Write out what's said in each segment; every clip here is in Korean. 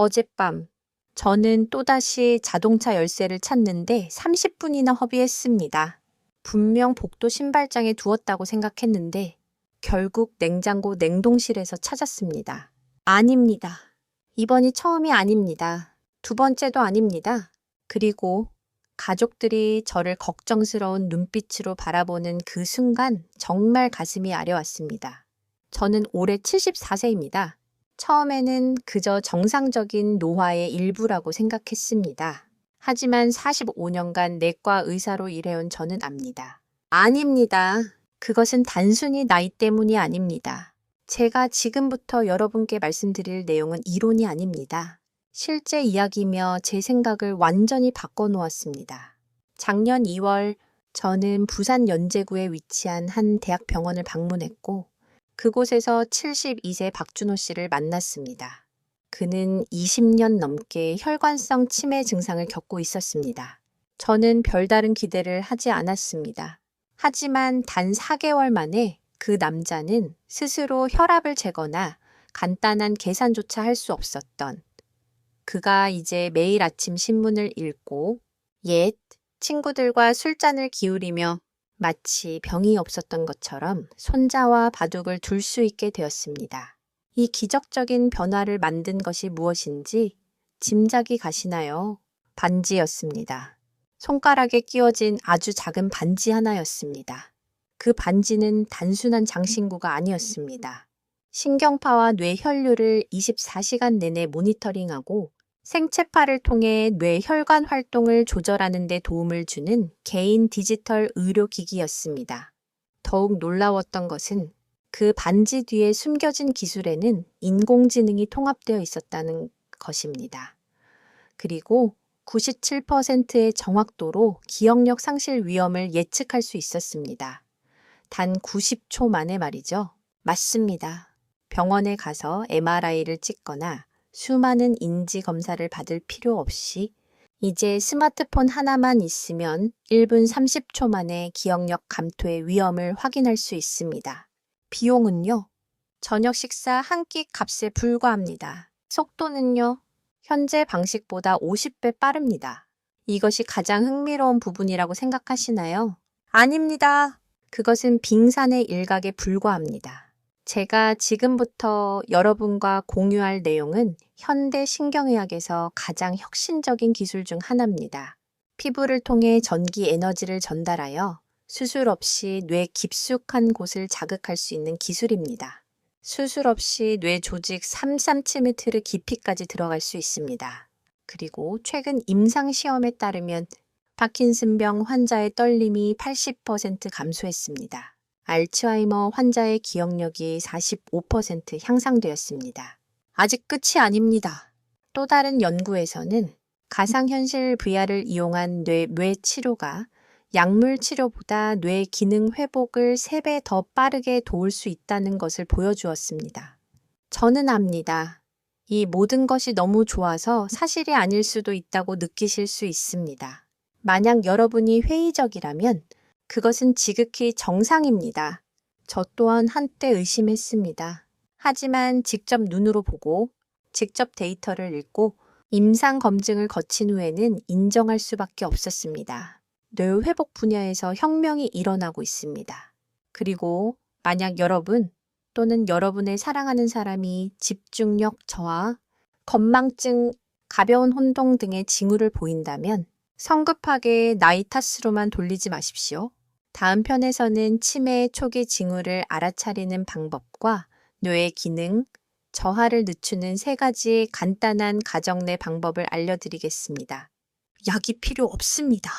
어젯밤 저는 또다시 자동차 열쇠를 찾는데 30분이나 허비했습니다. 분명 복도 신발장에 두었다고 생각했는데 결국 냉장고 냉동실에서 찾았습니다. 아닙니다. 이번이 처음이 아닙니다. 두 번째도 아닙니다. 그리고 가족들이 저를 걱정스러운 눈빛으로 바라보는 그 순간 정말 가슴이 아려왔습니다. 저는 올해 74세입니다. 처음에는 그저 정상적인 노화의 일부라고 생각했습니다. 하지만 45년간 내과 의사로 일해온 저는 압니다. 아닙니다. 그것은 단순히 나이 때문이 아닙니다. 제가 지금부터 여러분께 말씀드릴 내용은 이론이 아닙니다. 실제 이야기며 제 생각을 완전히 바꿔놓았습니다. 작년 2월 저는 부산 연제구에 위치한 한 대학병원을 방문했고 그곳에서 72세 박준호 씨를 만났습니다. 그는 20년 넘게 혈관성 치매 증상을 겪고 있었습니다. 저는 별다른 기대를 하지 않았습니다. 하지만 단 4개월 만에 그 남자는 스스로 혈압을 재거나 간단한 계산조차 할 수 없었던 그가 이제 매일 아침 신문을 읽고 옛 친구들과 술잔을 기울이며 마치 병이 없었던 것처럼 손자와 바둑을 둘 수 있게 되었습니다. 이 기적적인 변화를 만든 것이 무엇인지 짐작이 가시나요? 반지였습니다. 손가락에 끼워진 아주 작은 반지 하나였습니다. 그 반지는 단순한 장신구가 아니었습니다. 신경파와 뇌 혈류를 24시간 내내 모니터링하고 생체파를 통해 뇌 혈관 활동을 조절하는 데 도움을 주는 개인 디지털 의료기기였습니다. 더욱 놀라웠던 것은 그 반지 뒤에 숨겨진 기술에는 인공지능이 통합되어 있었다는 것입니다. 그리고 97%의 정확도로 기억력 상실 위험을 예측할 수 있었습니다. 단 90초 만에 말이죠. 맞습니다. 병원에 가서 MRI를 찍거나 수많은 인지 검사를 받을 필요 없이 이제 스마트폰 하나만 있으면 1분 30초 만에 기억력 감퇴의 위험을 확인할 수 있습니다. 비용은요? 저녁 식사 한 끼 값에 불과합니다. 속도는요? 현재 방식보다 50배 빠릅니다. 이것이 가장 흥미로운 부분이라고 생각하시나요? 아닙니다. 그것은 빙산의 일각에 불과합니다. 제가 지금부터 여러분과 공유할 내용은 현대 신경의학에서 가장 혁신적인 기술 중 하나입니다. 피부를 통해 전기 에너지를 전달하여 수술 없이 뇌 깊숙한 곳을 자극할 수 있는 기술입니다. 수술 없이 뇌 조직 3cm 깊이까지 들어갈 수 있습니다. 그리고 최근 임상시험에 따르면 파킨슨병 환자의 떨림이 80% 감소했습니다. 알츠하이머 환자의 기억력이 45% 향상되었습니다. 아직 끝이 아닙니다. 또 다른 연구에서는 가상현실 VR을 이용한 뇌 치료가 약물 치료보다 뇌 기능 회복을 3배 더 빠르게 도울 수 있다는 것을 보여주었습니다. 저는 압니다. 이 모든 것이 너무 좋아서 사실이 아닐 수도 있다고 느끼실 수 있습니다. 만약 여러분이 회의적이라면 그것은 지극히 정상입니다. 저 또한 한때 의심했습니다. 하지만 직접 눈으로 보고 직접 데이터를 읽고 임상 검증을 거친 후에는 인정할 수밖에 없었습니다. 뇌 회복 분야에서 혁명이 일어나고 있습니다. 그리고 만약 여러분 또는 여러분의 사랑하는 사람이 집중력 저하, 건망증, 가벼운 혼동 등의 징후를 보인다면 성급하게 나이 탓으로만 돌리지 마십시오. 다음 편에서는 치매의 초기 징후를 알아차리는 방법과 뇌의 기능, 저하를 늦추는 3가지 간단한 가정 내 방법을 알려드리겠습니다. 약이 필요 없습니다.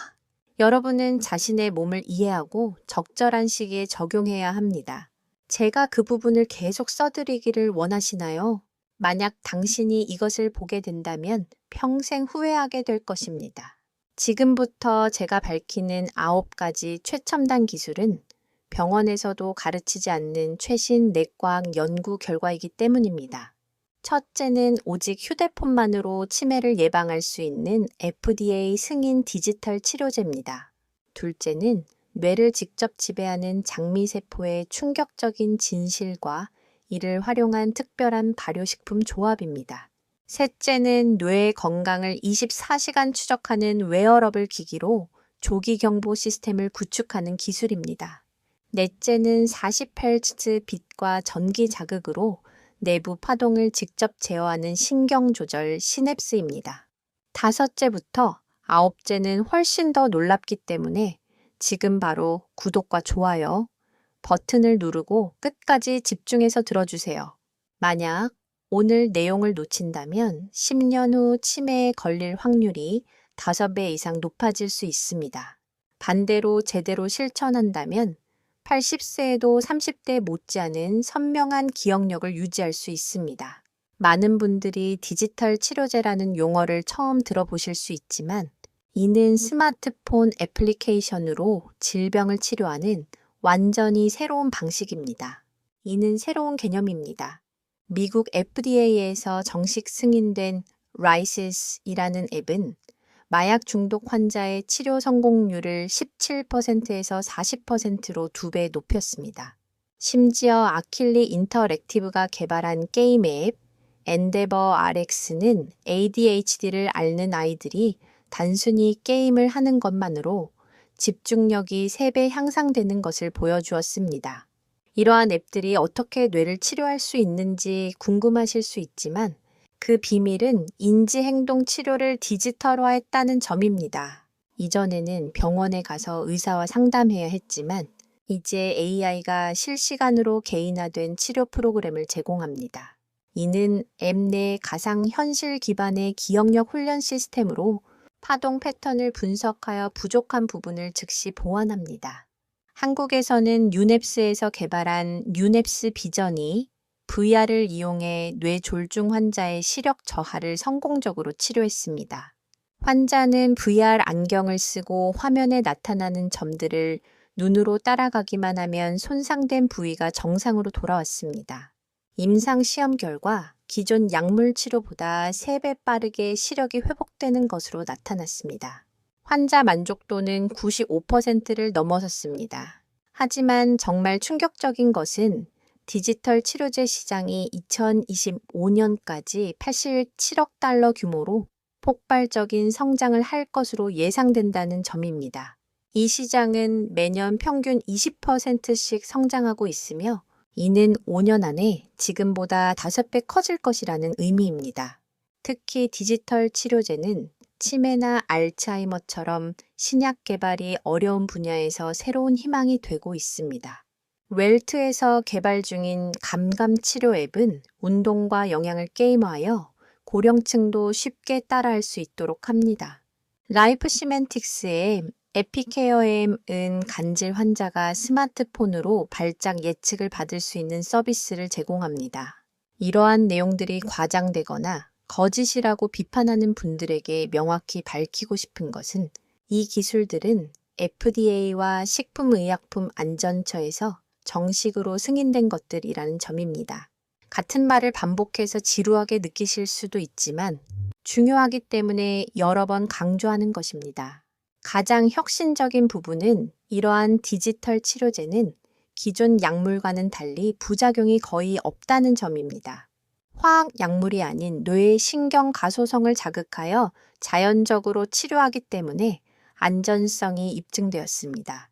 여러분은 자신의 몸을 이해하고 적절한 시기에 적용해야 합니다. 제가 그 부분을 계속 써드리기를 원하시나요? 만약 당신이 이것을 보게 된다면 평생 후회하게 될 것입니다. 지금부터 제가 밝히는 9가지 최첨단 기술은 병원에서도 가르치지 않는 최신 내과학 연구 결과이기 때문입니다. 첫째는 오직 휴대폰만으로 치매를 예방할 수 있는 FDA 승인 디지털 치료제입니다. 둘째는 뇌를 직접 지배하는 장미세포의 충격적인 진실과 이를 활용한 특별한 발효식품 조합입니다. 셋째는 뇌의 건강을 24시간 추적하는 웨어러블 기기로 조기 경보 시스템을 구축하는 기술입니다. 넷째는 40Hz 빛과 전기 자극으로 내부 파동을 직접 제어하는 신경 조절 시냅스입니다. 다섯째부터 아홉째는 훨씬 더 놀랍기 때문에 지금 바로 구독과 좋아요 버튼을 누르고 끝까지 집중해서 들어주세요. 만약 오늘 내용을 놓친다면 10년 후 치매에 걸릴 확률이 5배 이상 높아질 수 있습니다. 반대로 제대로 실천한다면 80세에도 30대 못지않은 선명한 기억력을 유지할 수 있습니다. 많은 분들이 디지털 치료제라는 용어를 처음 들어보실 수 있지만 이는 스마트폰 애플리케이션으로 질병을 치료하는 완전히 새로운 방식입니다. 이는 새로운 개념입니다. 미국 FDA에서 정식 승인된 라이시스이라는 앱은 마약 중독 환자의 치료 성공률을 17%에서 40%로 2배 높였습니다. 심지어 아킬리 인터랙티브가 개발한 게임 앱 엔데버 RX는 ADHD를 앓는 아이들이 단순히 게임을 하는 것만으로 집중력이 3배 향상되는 것을 보여주었습니다. 이러한 앱들이 어떻게 뇌를 치료할 수 있는지 궁금하실 수 있지만 그 비밀은 인지행동 치료를 디지털화했다는 점입니다. 이전에는 병원에 가서 의사와 상담해야 했지만 이제 AI가 실시간으로 개인화된 치료 프로그램을 제공합니다. 이는 앱 내 가상 현실 기반의 기억력 훈련 시스템으로 파동 패턴을 분석하여 부족한 부분을 즉시 보완합니다. 한국에서는 유넵스에서 개발한 유넵스 비전이 VR을 이용해 뇌졸중 환자의 시력 저하를 성공적으로 치료했습니다. 환자는 VR 안경을 쓰고 화면에 나타나는 점들을 눈으로 따라가기만 하면 손상된 부위가 정상으로 돌아왔습니다. 임상 시험 결과 기존 약물 치료보다 3배 빠르게 시력이 회복되는 것으로 나타났습니다. 환자 만족도는 95%를 넘어섰습니다. 하지만 정말 충격적인 것은 디지털 치료제 시장이 2025년까지 87억 달러 규모로 폭발적인 성장을 할 것으로 예상된다는 점입니다. 이 시장은 매년 평균 20%씩 성장하고 있으며 이는 5년 안에 지금보다 5배 커질 것이라는 의미입니다. 특히 디지털 치료제는 치매나 알츠하이머처럼 신약 개발이 어려운 분야에서 새로운 희망이 되고 있습니다. 웰트에서 개발 중인 감감 치료 앱은 운동과 영양을 게임화하여 고령층도 쉽게 따라할 수 있도록 합니다. 라이프 시멘틱스의 에피케어엠은 간질 환자가 스마트폰으로 발작 예측을 받을 수 있는 서비스를 제공합니다. 이러한 내용들이 과장되거나 거짓이라고 비판하는 분들에게 명확히 밝히고 싶은 것은 이 기술들은 FDA와 식품의약품안전처에서 정식으로 승인된 것들이라는 점입니다. 같은 말을 반복해서 지루하게 느끼실 수도 있지만 중요하기 때문에 여러 번 강조하는 것입니다. 가장 혁신적인 부분은 이러한 디지털 치료제는 기존 약물과는 달리 부작용이 거의 없다는 점입니다. 화학 약물이 아닌 뇌의 신경 가소성을 자극하여 자연적으로 치료하기 때문에 안전성이 입증되었습니다.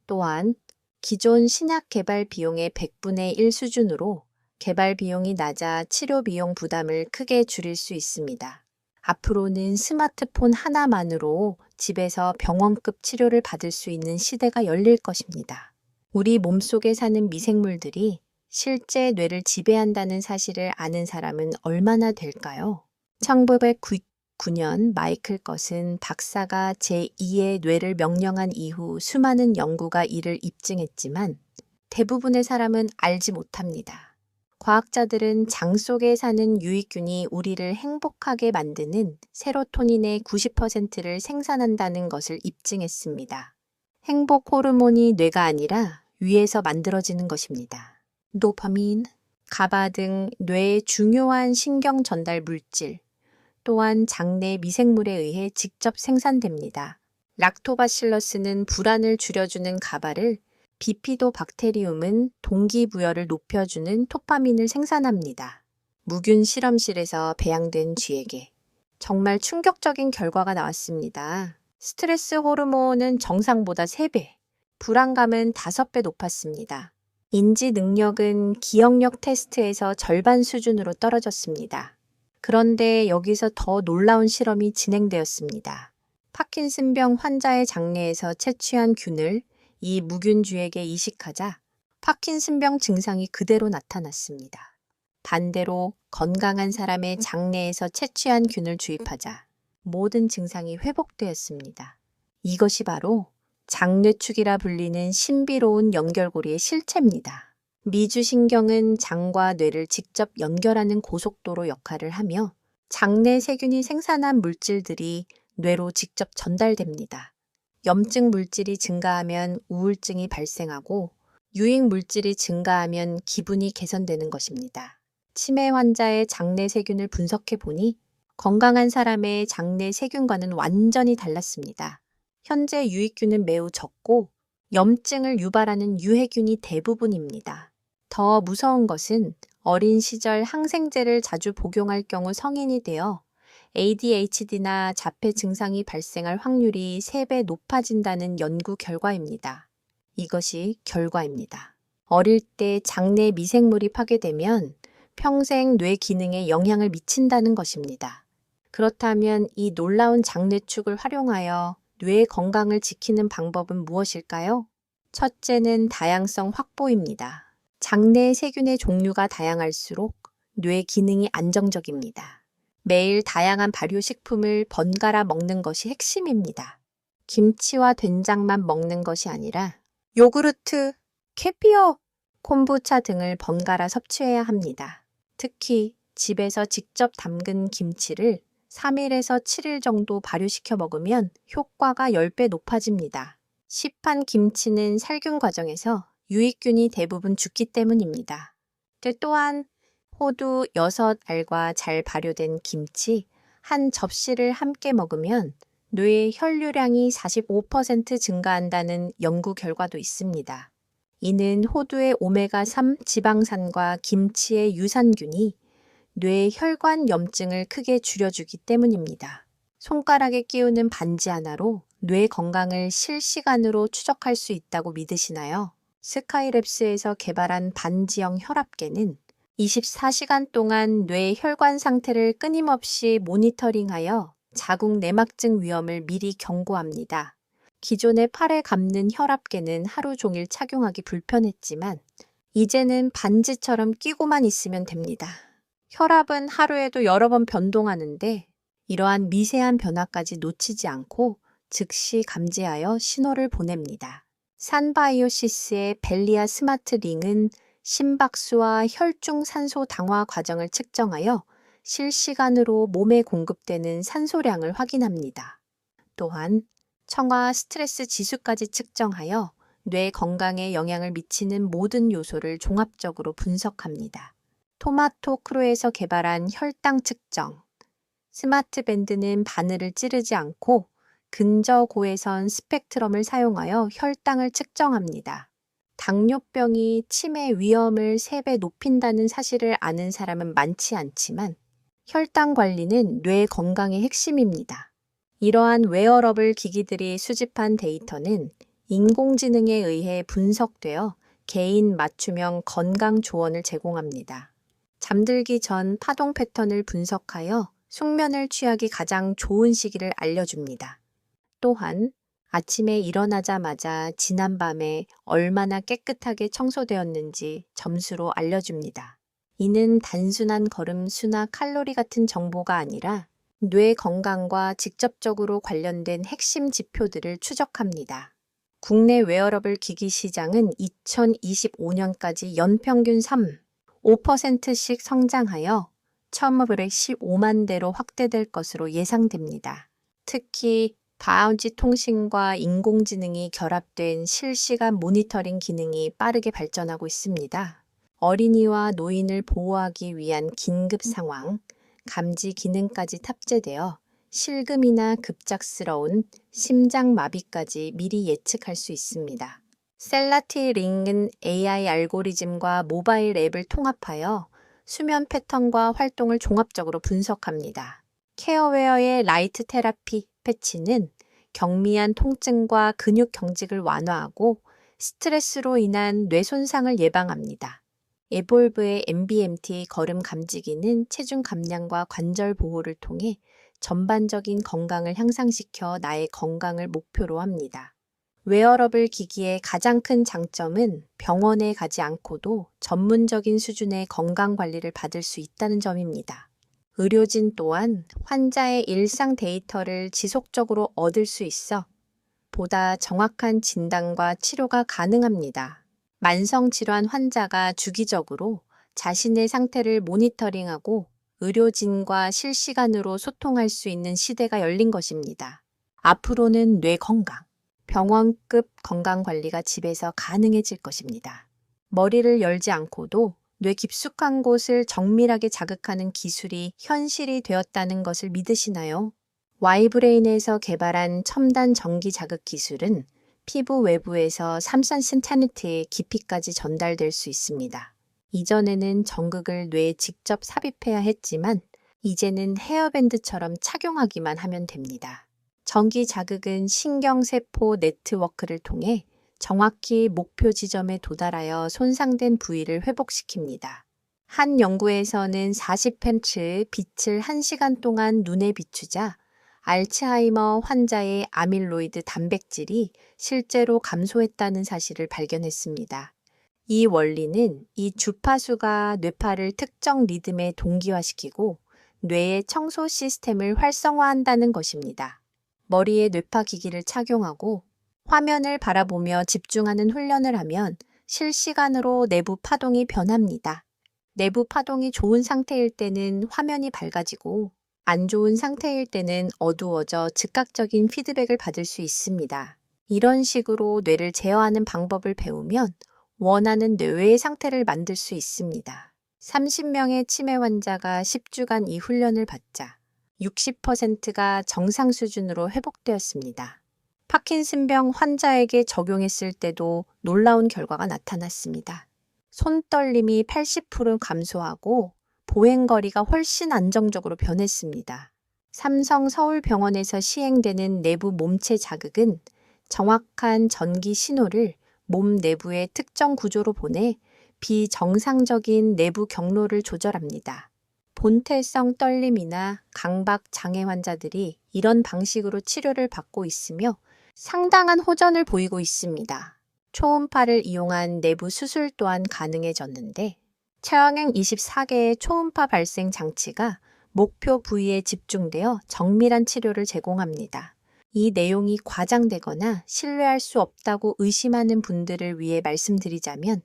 또한 기존 신약 개발 비용의 100분의 1 수준으로 개발 비용이 낮아 치료 비용 부담을 크게 줄일 수 있습니다. 앞으로는 스마트폰 하나만으로 집에서 병원급 치료를 받을 수 있는 시대가 열릴 것입니다. 우리 몸속에 사는 미생물들이 실제 뇌를 지배한다는 사실을 아는 사람은 얼마나 될까요? 1999년 마이클 것은 박사가 제2의 뇌를 명령한 이후 수많은 연구가 이를 입증했지만 대부분의 사람은 알지 못합니다. 과학자들은 장 속에 사는 유익균이 우리를 행복하게 만드는 세로토닌의 90%를 생산한다는 것을 입증했습니다. 행복 호르몬이 뇌가 아니라 위에서 만들어지는 것입니다. 도파민, 가바 등 뇌의 중요한 신경 전달 물질, 또한 장내 미생물에 의해 직접 생산됩니다. 락토바실러스는 불안을 줄여주는 가바를, 비피도박테리움은 동기부여를 높여주는 도파민을 생산합니다. 무균 실험실에서 배양된 쥐에게. 정말 충격적인 결과가 나왔습니다. 스트레스 호르몬은 정상보다 3배, 불안감은 5배 높았습니다. 인지 능력은 기억력 테스트에서 절반 수준으로 떨어졌습니다. 그런데 여기서 더 놀라운 실험이 진행되었습니다. 파킨슨병 환자의 장내에서 채취한 균을 이 무균쥐에게 이식하자 파킨슨병 증상이 그대로 나타났습니다. 반대로 건강한 사람의 장내에서 채취한 균을 주입하자 모든 증상이 회복되었습니다. 이것이 바로 장뇌축이라 불리는 신비로운 연결고리의 실체입니다. 미주신경은 장과 뇌를 직접 연결하는 고속도로 역할을 하며 장내 세균이 생산한 물질들이 뇌로 직접 전달됩니다. 염증 물질이 증가하면 우울증이 발생하고 유익 물질이 증가하면 기분이 개선되는 것입니다. 치매 환자의 장내 세균을 분석해 보니 건강한 사람의 장내 세균과는 완전히 달랐습니다. 현재 유익균은 매우 적고 염증을 유발하는 유해균이 대부분입니다. 더 무서운 것은 어린 시절 항생제를 자주 복용할 경우 성인이 되어 ADHD나 자폐 증상이 발생할 확률이 3배 높아진다는 연구 결과입니다. 이것이 결과입니다. 어릴 때 장내 미생물이 파괴되면 평생 뇌 기능에 영향을 미친다는 것입니다. 그렇다면 이 놀라운 장뇌축을 활용하여 뇌 건강을 지키는 방법은 무엇일까요? 첫째는 다양성 확보입니다. 장내 세균의 종류가 다양할수록 뇌 기능이 안정적입니다. 매일 다양한 발효식품을 번갈아 먹는 것이 핵심입니다. 김치와 된장만 먹는 것이 아니라 요구르트, 캐피어, 콤부차 등을 번갈아 섭취해야 합니다. 특히 집에서 직접 담근 김치를 3일에서 7일 정도 발효시켜 먹으면 효과가 10배 높아집니다. 시판 김치는 살균 과정에서 유익균이 대부분 죽기 때문입니다. 또한 호두 6알과 잘 발효된 김치 한 접시를 함께 먹으면 뇌의 혈류량이 45% 증가한다는 연구 결과도 있습니다. 이는 호두의 오메가3 지방산과 김치의 유산균이 뇌 혈관 염증을 크게 줄여주기 때문입니다. 손가락에 끼우는 반지 하나로 뇌 건강을 실시간으로 추적할 수 있다고 믿으시나요? 스카이랩스에서 개발한 반지형 혈압계는 24시간 동안 뇌 혈관 상태를 끊임없이 모니터링하여 자궁 내막증 위험을 미리 경고합니다. 기존의 팔에 감는 혈압계는 하루 종일 착용하기 불편했지만 이제는 반지처럼 끼고만 있으면 됩니다. 혈압은 하루에도 여러 번 변동하는데 이러한 미세한 변화까지 놓치지 않고 즉시 감지하여 신호를 보냅니다. 산바이오시스의 벨리아 스마트 링은 심박수와 혈중 산소 당화 과정을 측정하여 실시간으로 몸에 공급되는 산소량을 확인합니다. 또한 청아 스트레스 지수까지 측정하여 뇌 건강에 영향을 미치는 모든 요소를 종합적으로 분석합니다. 토마토 크루에서 개발한 혈당 측정. 스마트 밴드는 바늘을 찌르지 않고 근저 고해선 스펙트럼을 사용하여 혈당을 측정합니다. 당뇨병이 치매 위험을 3배 높인다는 사실을 아는 사람은 많지 않지만 혈당 관리는 뇌 건강의 핵심입니다. 이러한 웨어러블 기기들이 수집한 데이터는 인공지능에 의해 분석되어 개인 맞춤형 건강 조언을 제공합니다. 잠들기 전 파동 패턴을 분석하여 숙면을 취하기 가장 좋은 시기를 알려줍니다. 또한 아침에 일어나자마자 지난밤에 얼마나 깨끗하게 청소되었는지 점수로 알려줍니다. 이는 단순한 걸음 수나 칼로리 같은 정보가 아니라 뇌 건강과 직접적으로 관련된 핵심 지표들을 추적합니다. 국내 웨어러블 기기 시장은 2025년까지 연평균 5%씩 성장하여 1,515만 대로 확대될 것으로 예상됩니다. 특히 바운지 통신과 인공지능이 결합된 실시간 모니터링 기능이 빠르게 발전하고 있습니다. 어린이와 노인을 보호하기 위한 긴급 상황, 감지 기능까지 탑재되어 실금이나 급작스러운 심장마비까지 미리 예측할 수 있습니다. 셀라티 링은 AI 알고리즘과 모바일 앱을 통합하여 수면 패턴과 활동을 종합적으로 분석합니다. 케어웨어의 라이트 테라피 패치는 경미한 통증과 근육 경직을 완화하고 스트레스로 인한 뇌 손상을 예방합니다. 에볼브의 MBMT 걸음 감지기는 체중 감량과 관절 보호를 통해 전반적인 건강을 향상시켜 나의 건강을 목표로 합니다. 웨어러블 기기의 가장 큰 장점은 병원에 가지 않고도 전문적인 수준의 건강 관리를 받을 수 있다는 점입니다. 의료진 또한 환자의 일상 데이터를 지속적으로 얻을 수 있어 보다 정확한 진단과 치료가 가능합니다. 만성질환 환자가 주기적으로 자신의 상태를 모니터링하고 의료진과 실시간으로 소통할 수 있는 시대가 열린 것입니다. 앞으로는 뇌 건강, 병원급 건강관리가 집에서 가능해질 것입니다. 머리를 열지 않고도 뇌 깊숙한 곳을 정밀하게 자극하는 기술이 현실이 되었다는 것을 믿으시나요? Y브레인에서 개발한 첨단 전기 자극 기술은 피부 외부에서 3cm의 깊이까지 전달될 수 있습니다. 이전에는 전극을 뇌에 직접 삽입해야 했지만 이제는 헤어밴드처럼 착용하기만 하면 됩니다. 전기 자극은 신경세포 네트워크를 통해 정확히 목표 지점에 도달하여 손상된 부위를 회복시킵니다. 한 연구에서는 40Hz 빛을 1시간 동안 눈에 비추자 알츠하이머 환자의 아밀로이드 단백질이 실제로 감소했다는 사실을 발견했습니다. 이 원리는 이 주파수가 뇌파를 특정 리듬에 동기화시키고 뇌의 청소 시스템을 활성화한다는 것입니다. 머리에 뇌파 기기를 착용하고 화면을 바라보며 집중하는 훈련을 하면 실시간으로 내부 파동이 변합니다. 내부 파동이 좋은 상태일 때는 화면이 밝아지고 안 좋은 상태일 때는 어두워져 즉각적인 피드백을 받을 수 있습니다. 이런 식으로 뇌를 제어하는 방법을 배우면 원하는 뇌의 상태를 만들 수 있습니다. 30명의 치매 환자가 10주간 이 훈련을 받자 60%가 정상 수준으로 회복되었습니다. 파킨슨병 환자에게 적용했을 때도 놀라운 결과가 나타났습니다. 손떨림이 80% 감소하고 보행거리가 훨씬 안정적으로 변했습니다. 삼성 서울병원에서 시행되는 내부 몸체 자극은 정확한 전기 신호를 몸 내부의 특정 구조로 보내 비정상적인 내부 경로를 조절합니다. 본태성 떨림이나 강박 장애 환자들이 이런 방식으로 치료를 받고 있으며 상당한 호전을 보이고 있습니다. 초음파를 이용한 내부 수술 또한 가능해졌는데 체형행 24개의 초음파 발생 장치가 목표 부위에 집중되어 정밀한 치료를 제공합니다. 이 내용이 과장되거나 신뢰할 수 없다고 의심하는 분들을 위해 말씀드리자면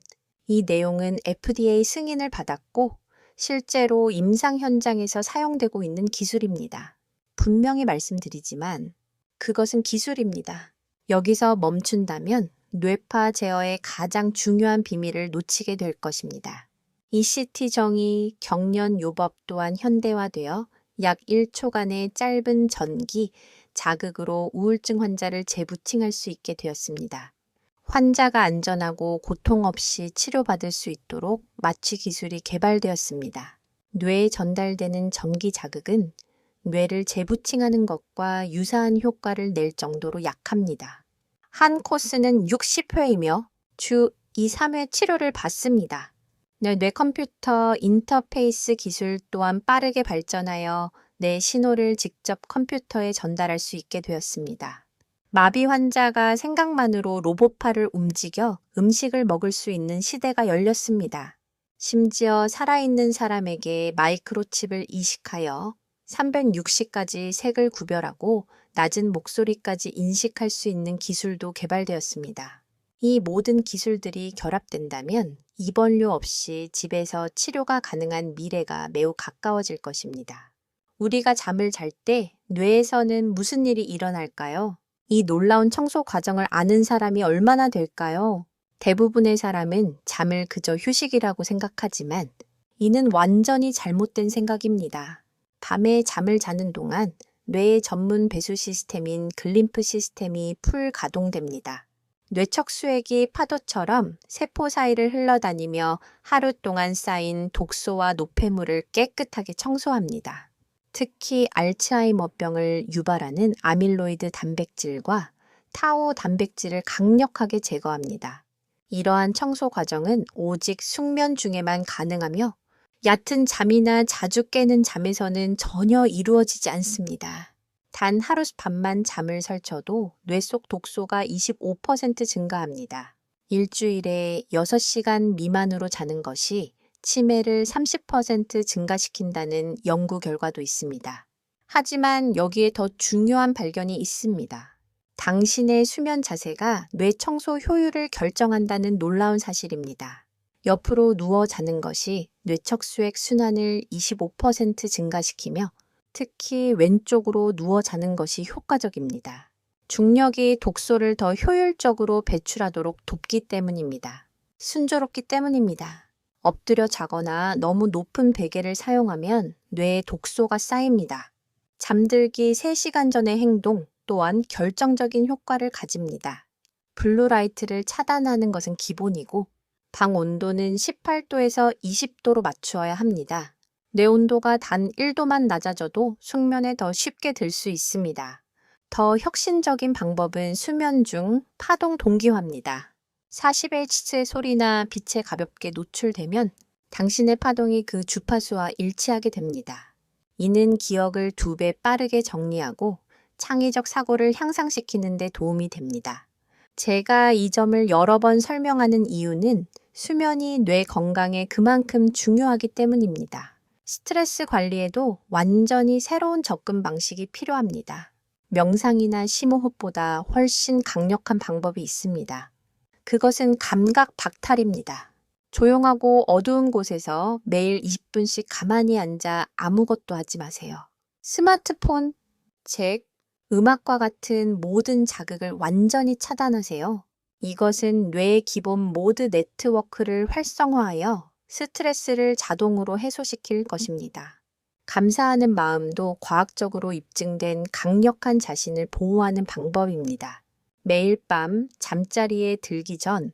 이 내용은 FDA 승인을 받았고 실제로 임상 현장에서 사용되고 있는 기술입니다. 분명히 말씀드리지만 그것은 기술입니다. 여기서 멈춘다면 뇌파 제어의 가장 중요한 비밀을 놓치게 될 것입니다. ECT 정의, 경련 요법 또한 현대화되어 약 1초간의 짧은 전기, 자극으로 우울증 환자를 재부팅할 수 있게 되었습니다. 환자가 안전하고 고통 없이 치료받을 수 있도록 마취 기술이 개발되었습니다. 뇌에 전달되는 전기 자극은 뇌를 재부팅하는 것과 유사한 효과를 낼 정도로 약합니다. 한 코스는 60회이며 주 2, 3회 치료를 받습니다. 뇌컴퓨터 인터페이스 기술 또한 빠르게 발전하여 뇌 신호를 직접 컴퓨터에 전달할 수 있게 되었습니다. 마비 환자가 생각만으로 로봇팔을 움직여 음식을 먹을 수 있는 시대가 열렸습니다. 심지어 살아있는 사람에게 마이크로칩을 이식하여 360가지 색을 구별하고 낮은 목소리까지 인식할 수 있는 기술도 개발되었습니다. 이 모든 기술들이 결합된다면 입원료 없이 집에서 치료가 가능한 미래가 매우 가까워질 것입니다. 우리가 잠을 잘 때 뇌에서는 무슨 일이 일어날까요? 이 놀라운 청소 과정을 아는 사람이 얼마나 될까요? 대부분의 사람은 잠을 그저 휴식이라고 생각하지만 이는 완전히 잘못된 생각입니다. 밤에 잠을 자는 동안 뇌의 전문 배수 시스템인 글림프 시스템이 풀 가동됩니다. 뇌척수액이 파도처럼 세포 사이를 흘러다니며 하루 동안 쌓인 독소와 노폐물을 깨끗하게 청소합니다. 특히 알츠하이머병을 유발하는 아밀로이드 단백질과 타우 단백질을 강력하게 제거합니다. 이러한 청소 과정은 오직 숙면 중에만 가능하며 얕은 잠이나 자주 깨는 잠에서는 전혀 이루어지지 않습니다. 단 하룻밤만 잠을 설쳐도 뇌 속 독소가 25% 증가합니다. 일주일에 6시간 미만으로 자는 것이 치매를 30% 증가시킨다는 연구 결과도 있습니다. 하지만 여기에 더 중요한 발견이 있습니다. 당신의 수면 자세가 뇌 청소 효율을 결정한다는 놀라운 사실입니다. 옆으로 누워 자는 것이 뇌척수액 순환을 25% 증가시키며 특히 왼쪽으로 누워 자는 것이 효과적입니다. 중력이 독소를 더 효율적으로 배출하도록 돕기 때문입니다. 순조롭기 때문입니다. 엎드려 자거나 너무 높은 베개를 사용하면 뇌에 독소가 쌓입니다. 잠들기 3시간 전의 행동 또한 결정적인 효과를 가집니다. 블루라이트를 차단하는 것은 기본이고 방 온도는 18도에서 20도로 맞추어야 합니다. 뇌 온도가 단 1도만 낮아져도 숙면에 더 쉽게 들 수 있습니다. 더 혁신적인 방법은 수면 중 파동 동기화입니다. 40Hz의 소리나 빛에 가볍게 노출되면 당신의 파동이 그 주파수와 일치하게 됩니다. 이는 기억을 2배 빠르게 정리하고 창의적 사고를 향상시키는 데 도움이 됩니다. 제가 이 점을 여러 번 설명하는 이유는 수면이 뇌 건강에 그만큼 중요하기 때문입니다. 스트레스 관리에도 완전히 새로운 접근 방식이 필요합니다. 명상이나 심호흡보다 훨씬 강력한 방법이 있습니다. 그것은 감각 박탈입니다. 조용하고 어두운 곳에서 매일 20분씩 가만히 앉아 아무것도 하지 마세요. 스마트폰, 책, 음악과 같은 모든 자극을 완전히 차단하세요. 이것은 뇌의 기본 모드 네트워크를 활성화하여 스트레스를 자동으로 해소시킬 것입니다. 감사하는 마음도 과학적으로 입증된 강력한 자신을 보호하는 방법입니다. 매일 밤 잠자리에 들기 전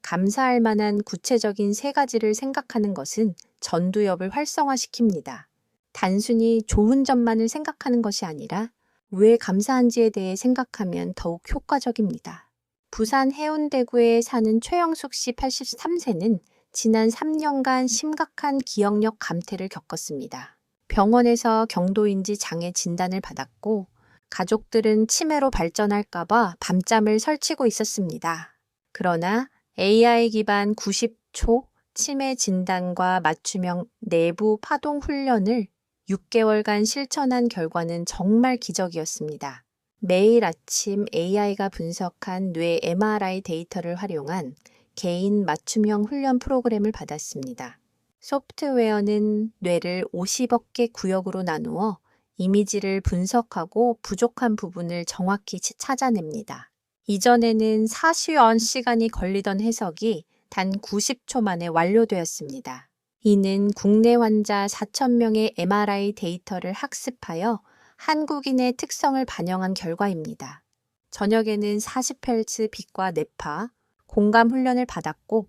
감사할 만한 구체적인 3가지를 생각하는 것은 전두엽을 활성화시킵니다. 단순히 좋은 점만을 생각하는 것이 아니라 왜 감사한지에 대해 생각하면 더욱 효과적입니다. 부산 해운대구에 사는 최영숙 씨 83세는 지난 3년간 심각한 기억력 감퇴를 겪었습니다. 병원에서 경도인지 장애 진단을 받았고 가족들은 치매로 발전할까봐 밤잠을 설치고 있었습니다. 그러나 AI 기반 90초 치매 진단과 맞춤형 내부 파동 훈련을 6개월간 실천한 결과는 정말 기적이었습니다. 매일 아침 AI가 분석한 뇌 MRI 데이터를 활용한 개인 맞춤형 훈련 프로그램을 받았습니다. 소프트웨어는 뇌를 50억 개 구역으로 나누어 이미지를 분석하고 부족한 부분을 정확히 찾아냅니다. 이전에는 40시간이 걸리던 해석이 단 90초 만에 완료되었습니다. 이는 국내 환자 4,000명의 MRI 데이터를 학습하여 한국인의 특성을 반영한 결과입니다. 저녁에는 40Hz 빛과 뇌파, 공감 훈련을 받았고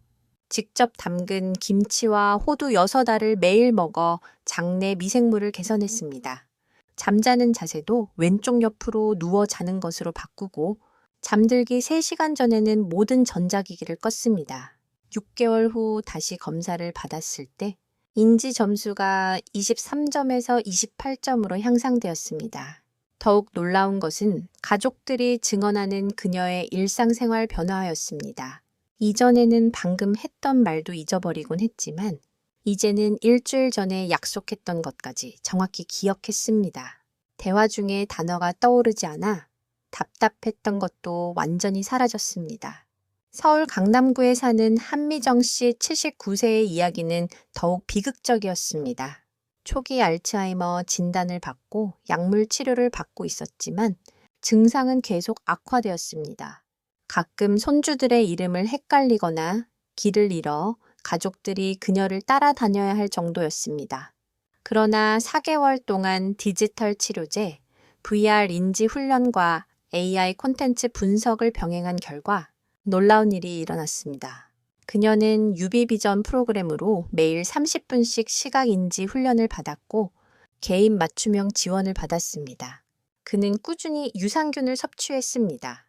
직접 담근 김치와 호두 6알을 매일 먹어 장내 미생물을 개선했습니다. 잠자는 자세도 왼쪽 옆으로 누워 자는 것으로 바꾸고 잠들기 3시간 전에는 모든 전자기기를 껐습니다. 6개월 후 다시 검사를 받았을 때 인지 점수가 23점에서 28점으로 향상되었습니다. 더욱 놀라운 것은 가족들이 증언하는 그녀의 일상생활 변화였습니다. 이전에는 방금 했던 말도 잊어버리곤 했지만 이제는 일주일 전에 약속했던 것까지 정확히 기억했습니다. 대화 중에 단어가 떠오르지 않아 답답했던 것도 완전히 사라졌습니다. 서울 강남구에 사는 한미정 씨 79세의 이야기는 더욱 비극적이었습니다. 초기 알츠하이머 진단을 받고 약물 치료를 받고 있었지만 증상은 계속 악화되었습니다. 가끔 손주들의 이름을 헷갈리거나 길을 잃어 가족들이 그녀를 따라다녀야 할 정도였습니다. 그러나 4개월 동안 디지털 치료제, VR 인지 훈련과 AI 콘텐츠 분석을 병행한 결과 놀라운 일이 일어났습니다. 그녀는 유비비전 프로그램으로 매일 30분씩 시각인지 훈련을 받았고 개인 맞춤형 지원을 받았습니다. 그는 꾸준히 유산균을 섭취했습니다.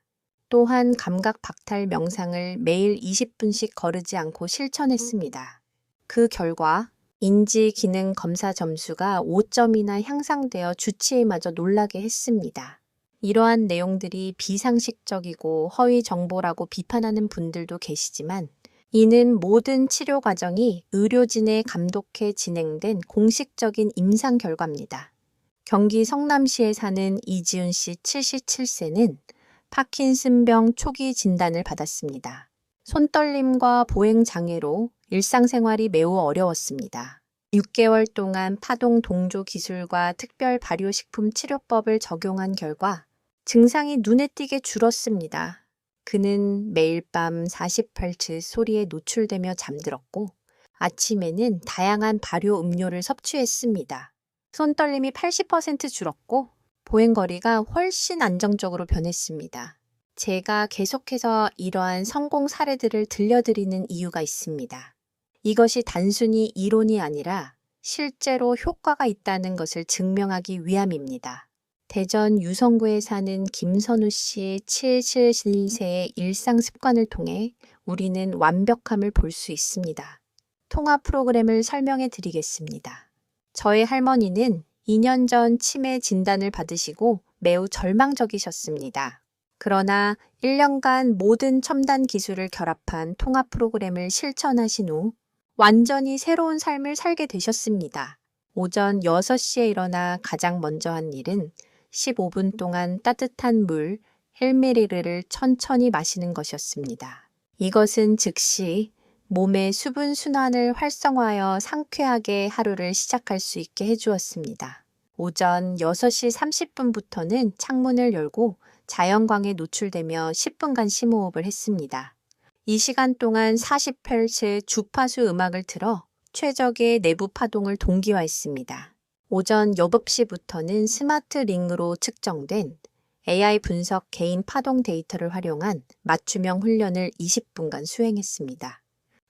또한 감각 박탈 명상을 매일 20분씩 거르지 않고 실천했습니다. 그 결과 인지 기능 검사 점수가 5점이나 향상되어 주치의마저 놀라게 했습니다. 이러한 내용들이 비상식적이고 허위 정보라고 비판하는 분들도 계시지만 이는 모든 치료 과정이 의료진에 감독해 진행된 공식적인 임상 결과입니다. 경기 성남시에 사는 이지훈 씨 77세는 파킨슨병 초기 진단을 받았습니다. 손떨림과 보행 장애로 일상생활이 매우 어려웠습니다. 6개월 동안 파동 동조 기술과 특별 발효식품 치료법을 적용한 결과 증상이 눈에 띄게 줄었습니다. 그는 매일 밤 48츠 소리에 노출되며 잠들었고 아침에는 다양한 발효 음료를 섭취했습니다. 손떨림이 80% 줄었고 보행거리가 훨씬 안정적으로 변했습니다. 제가 계속해서 이러한 성공 사례들을 들려드리는 이유가 있습니다. 이것이 단순히 이론이 아니라 실제로 효과가 있다는 것을 증명하기 위함입니다. 대전 유성구에 사는 김선우 씨의 77세의 일상 습관을 통해 우리는 완벽함을 볼 수 있습니다. 통화 프로그램을 설명해 드리겠습니다. 저의 할머니는 2년 전 치매 진단을 받으시고 매우 절망적이셨습니다. 그러나 1년간 모든 첨단 기술을 결합한 통화 프로그램을 실천하신 후 완전히 새로운 삶을 살게 되셨습니다. 오전 6시에 일어나 가장 먼저 한 일은 15분 동안 따뜻한 물, 헬메리르를 천천히 마시는 것이었습니다. 이것은 즉시 몸의 수분 순환을 활성화하여 상쾌하게 하루를 시작할 수 있게 해주었습니다. 오전 6시 30분부터는 창문을 열고 자연광에 노출되며 10분간 심호흡을 했습니다. 이 시간 동안 40Hz 주파수 음악을 틀어 최적의 내부 파동을 동기화했습니다. 오전 8시부터는 스마트 링으로 측정된 AI 분석 개인 파동 데이터를 활용한 맞춤형 훈련을 20분간 수행했습니다.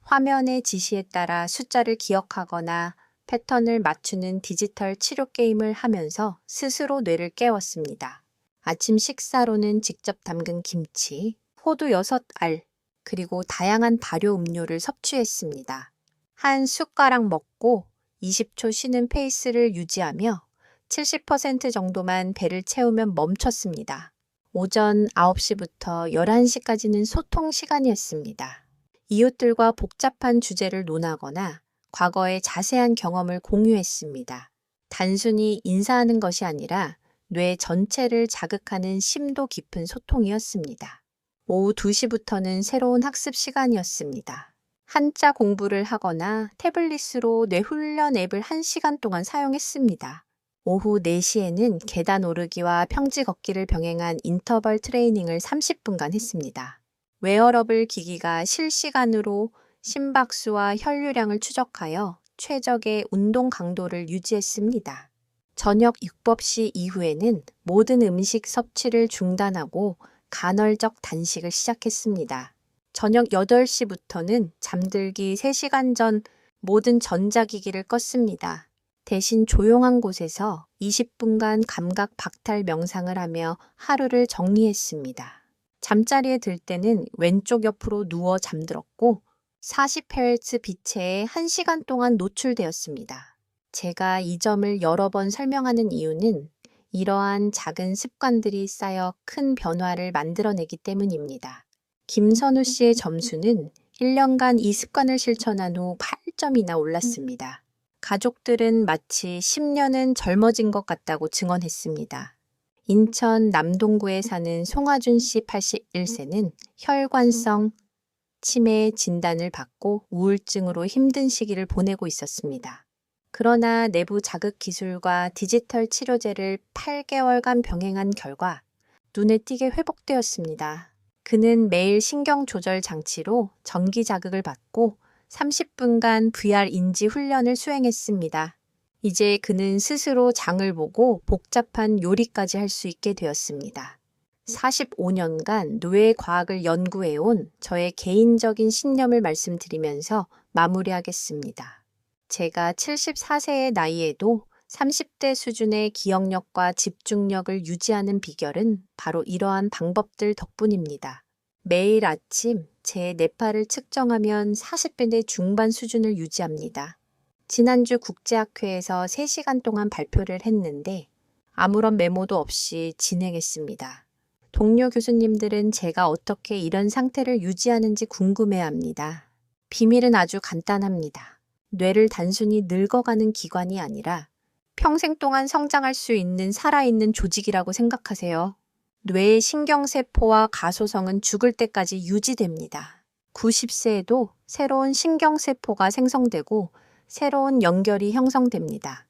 화면의 지시에 따라 숫자를 기억하거나 패턴을 맞추는 디지털 치료 게임을 하면서 스스로 뇌를 깨웠습니다. 아침 식사로는 직접 담근 김치, 호두 6알, 그리고 다양한 발효 음료를 섭취했습니다. 한 숟가락 먹고 20초 쉬는 페이스를 유지하며 70% 정도만 배를 채우면 멈췄습니다. 오전 9시부터 11시까지는 소통 시간이었습니다. 이웃들과 복잡한 주제를 논하거나 과거의 자세한 경험을 공유했습니다. 단순히 인사하는 것이 아니라 뇌 전체를 자극하는 심도 깊은 소통이었습니다. 오후 2시부터는 새로운 학습 시간이었습니다. 한자 공부를 하거나 태블릿으로 뇌훈련 앱을 1시간 동안 사용했습니다. 오후 4시에는 계단 오르기와 평지 걷기를 병행한 인터벌 트레이닝을 30분간 했습니다. 웨어러블 기기가 실시간으로 심박수와 혈류량을 추적하여 최적의 운동 강도를 유지했습니다. 저녁 육법시 이후에는 모든 음식 섭취를 중단하고 간헐적 단식을 시작했습니다. 저녁 8시부터는 잠들기 3시간 전 모든 전자기기를 껐습니다. 대신 조용한 곳에서 20분간 감각 박탈 명상을 하며 하루를 정리했습니다. 잠자리에 들 때는 왼쪽 옆으로 누워 잠들었고 40Hz 빛에 1시간 동안 노출되었습니다. 제가 이 점을 여러 번 설명하는 이유는 이러한 작은 습관들이 쌓여 큰 변화를 만들어내기 때문입니다. 김선우 씨의 점수는 1년간 이 습관을 실천한 후 8점이나 올랐습니다. 가족들은 마치 10년은 젊어진 것 같다고 증언했습니다. 인천 남동구에 사는 송하준 씨 81세는 혈관성 치매 진단을 받고 우울증으로 힘든 시기를 보내고 있었습니다. 그러나 내부 자극 기술과 디지털 치료제를 8개월간 병행한 결과 눈에 띄게 회복되었습니다. 그는 매일 신경 조절 장치로 전기 자극을 받고 30분간 VR 인지 훈련을 수행했습니다. 이제 그는 스스로 장을 보고 복잡한 요리까지 할 수 있게 되었습니다. 45년간 뇌 과학을 연구해온 저의 개인적인 신념을 말씀드리면서 마무리하겠습니다. 제가 74세의 나이에도 30대 수준의 기억력과 집중력을 유지하는 비결은 바로 이러한 방법들 덕분입니다. 매일 아침 제 뇌파를 측정하면 40대 중반 수준을 유지합니다. 지난주 국제학회에서 3시간 동안 발표를 했는데 아무런 메모도 없이 진행했습니다. 동료 교수님들은 제가 어떻게 이런 상태를 유지하는지 궁금해합니다. 비밀은 아주 간단합니다. 뇌를 단순히 늙어가는 기관이 아니라 평생 동안 성장할 수 있는 살아있는 조직이라고 생각하세요. 뇌의 신경세포와 가소성은 죽을 때까지 유지됩니다. 90세에도 새로운 신경세포가 생성되고 새로운 연결이 형성됩니다.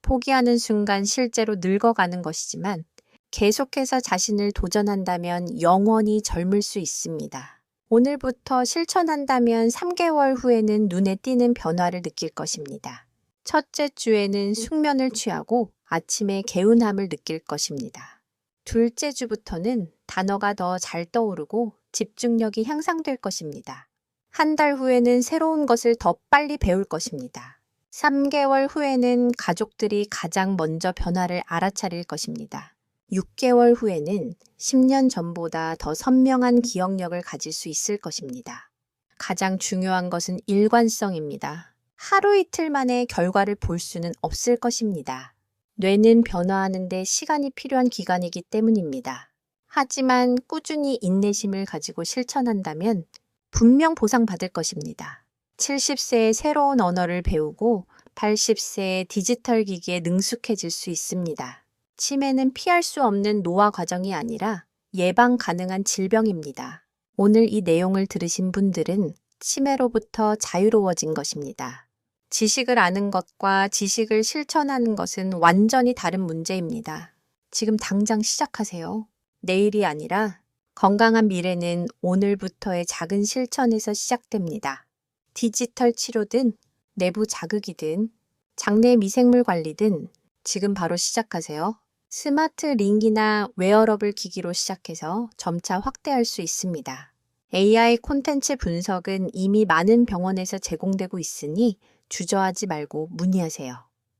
포기하는 순간 실제로 늙어가는 것이지만 계속해서 자신을 도전한다면 영원히 젊을 수 있습니다. 오늘부터 실천한다면 3개월 후에는 눈에 띄는 변화를 느낄 것입니다. 첫째 주에는 숙면을 취하고 아침에 개운함을 느낄 것입니다. 둘째 주부터는 단어가 더 잘 떠오르고 집중력이 향상될 것입니다. 한 달 후에는 새로운 것을 더 빨리 배울 것입니다. 3개월 후에는 가족들이 가장 먼저 변화를 알아차릴 것입니다. 6개월 후에는 10년 전보다 더 선명한 기억력을 가질 수 있을 것입니다. 가장 중요한 것은 일관성입니다. 하루 이틀 만에 결과를 볼 수는 없을 것입니다. 뇌는 변화하는 데 시간이 필요한 기관이기 때문입니다. 하지만 꾸준히 인내심을 가지고 실천한다면 분명 보상받을 것입니다. 70세에 새로운 언어를 배우고 80세에 디지털 기기에 능숙해질 수 있습니다. 치매는 피할 수 없는 노화 과정이 아니라 예방 가능한 질병입니다. 오늘 이 내용을 들으신 분들은 치매로부터 자유로워진 것입니다. 지식을 아는 것과 지식을 실천하는 것은 완전히 다른 문제입니다. 지금 당장 시작하세요. 내일이 아니라 건강한 미래는 오늘부터의 작은 실천에서 시작됩니다. 디지털 치료든 내부 자극이든 장내 미생물 관리든 지금 바로 시작하세요. 스마트 링이나 웨어러블 기기로 시작해서 점차 확대할 수 있습니다. AI 콘텐츠 분석은 이미 많은 병원에서 제공되고 있으니 주저하지 말고 문의하세요.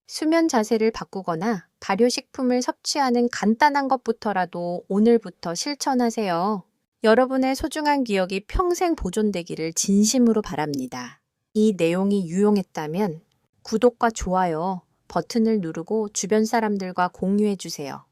수면 자세를 바꾸거나 발효식품을 섭취하는 간단한 것부터라도 오늘부터 실천하세요. 여러분의 소중한 기억이 평생 보존되기를 진심으로 바랍니다. 이 내용이 유용했다면 구독과 좋아요 버튼을 누르고 주변 사람들과 공유해 주세요.